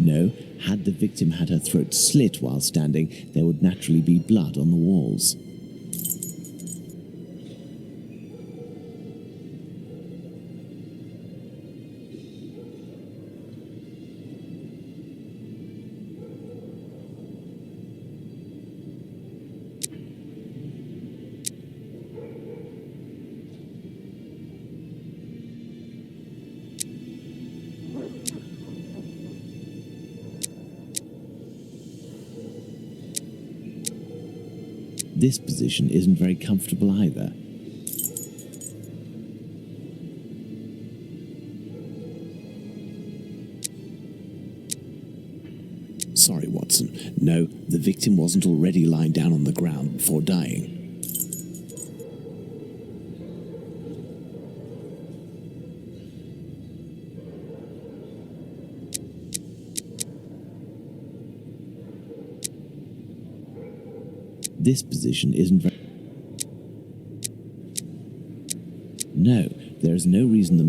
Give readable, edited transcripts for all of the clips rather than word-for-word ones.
No, had the victim had her throat slit while standing, there would naturally be blood on the walls. This position isn't very comfortable either. Sorry, Watson. No, the victim wasn't already lying down on the ground before dying. This position isn't very... No, there is no reason the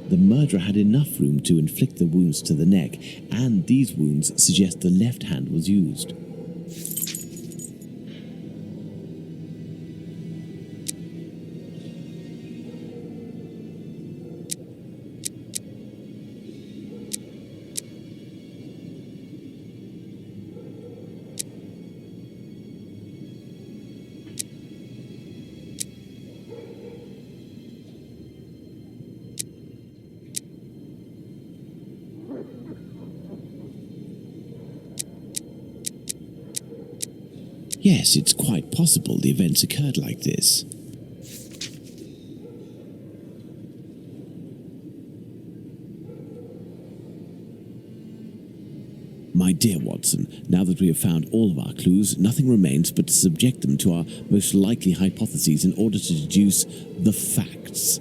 The murderer had enough room to inflict the wounds to the neck, and these wounds suggest the left hand was used. Yes, it's quite possible the events occurred like this. My dear Watson, now that we have found all of our clues, nothing remains but to subject them to our most likely hypotheses in order to deduce the facts.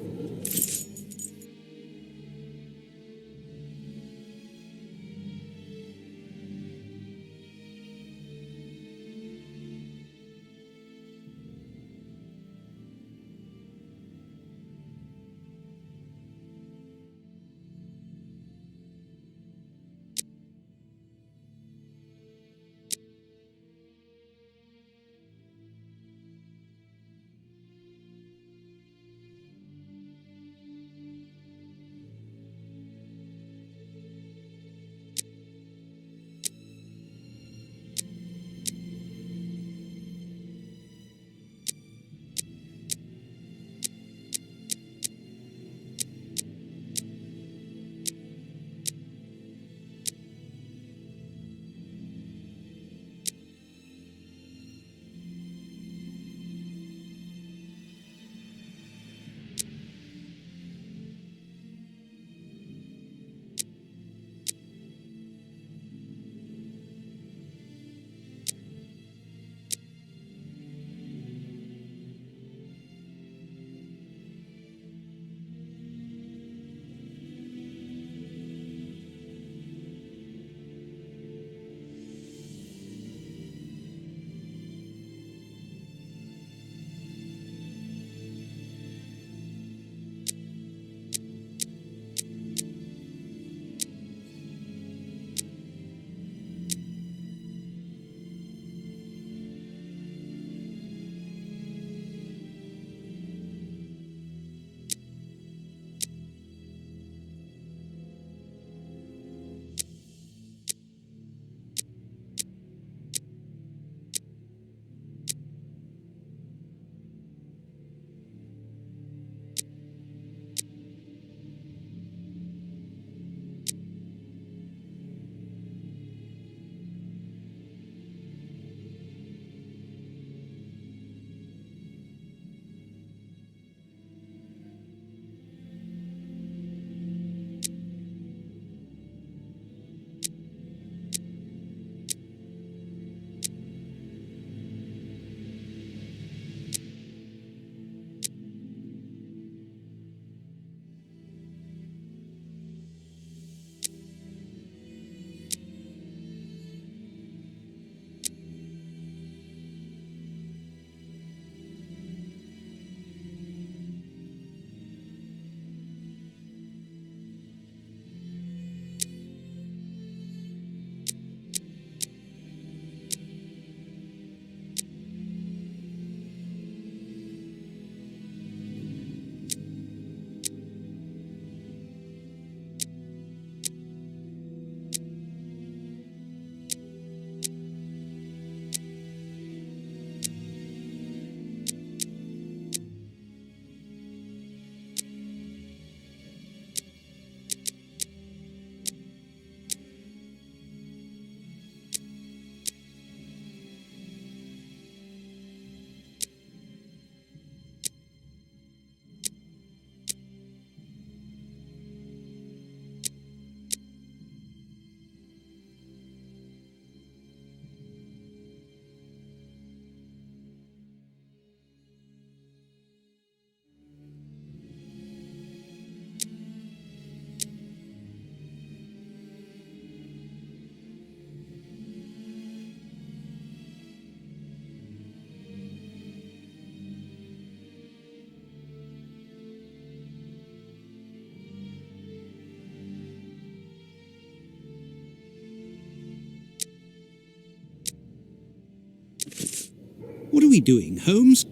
are we doing, Holmes?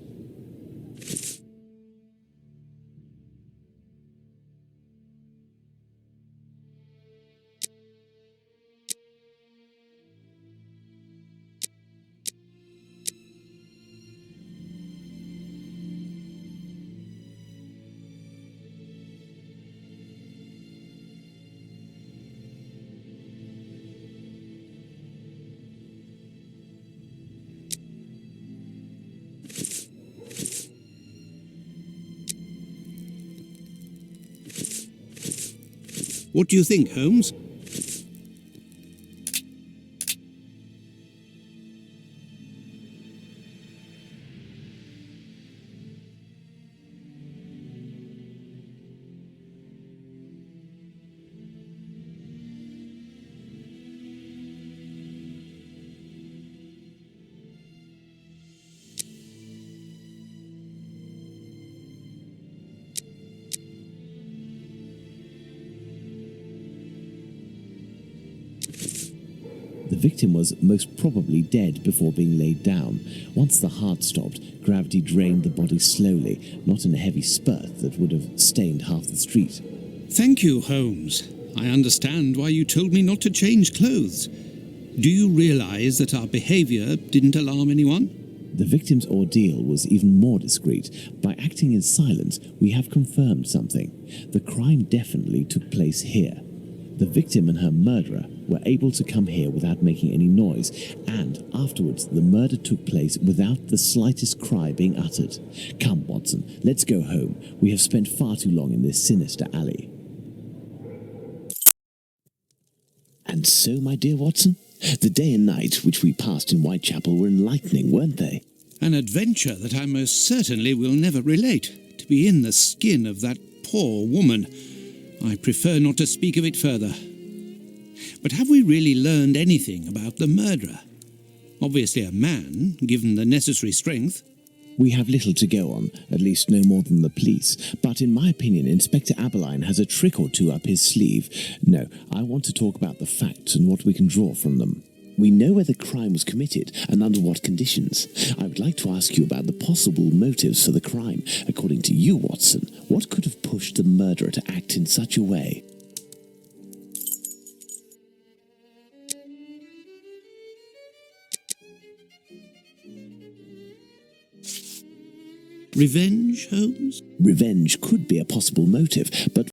What do you think, Holmes? The victim was most probably dead before being laid down. Once the heart stopped, gravity drained the body slowly, not in a heavy spurt that would have stained half the street. Thank you, Holmes. I understand why you told me not to change clothes. Do you realize that our behavior didn't alarm anyone? The victim's ordeal was even more discreet. By acting in silence, we have confirmed something. The crime definitely took place here. The victim and her murderer were able to come here without making any noise, and afterwards the murder took place without the slightest cry being uttered. Come, Watson, let's go home. We have spent far too long in this sinister alley. And so, my dear Watson, the day and night which we passed in Whitechapel were enlightening, weren't they? An adventure that I most certainly will never relate. To be in the skin of that poor woman. I prefer not to speak of it further. But have we really learned anything about the murderer? Obviously a man, given the necessary strength. We have little to go on, at least no more than the police. But in my opinion, Inspector Aberline has a trick or two up his sleeve. No, I want to talk about the facts and what we can draw from them. We know where the crime was committed and under what conditions. I would like to ask you about the possible motives for the crime. According to you, Watson, what could have pushed the murderer to act in such a way? Revenge, Holmes? Revenge could be a possible motive, but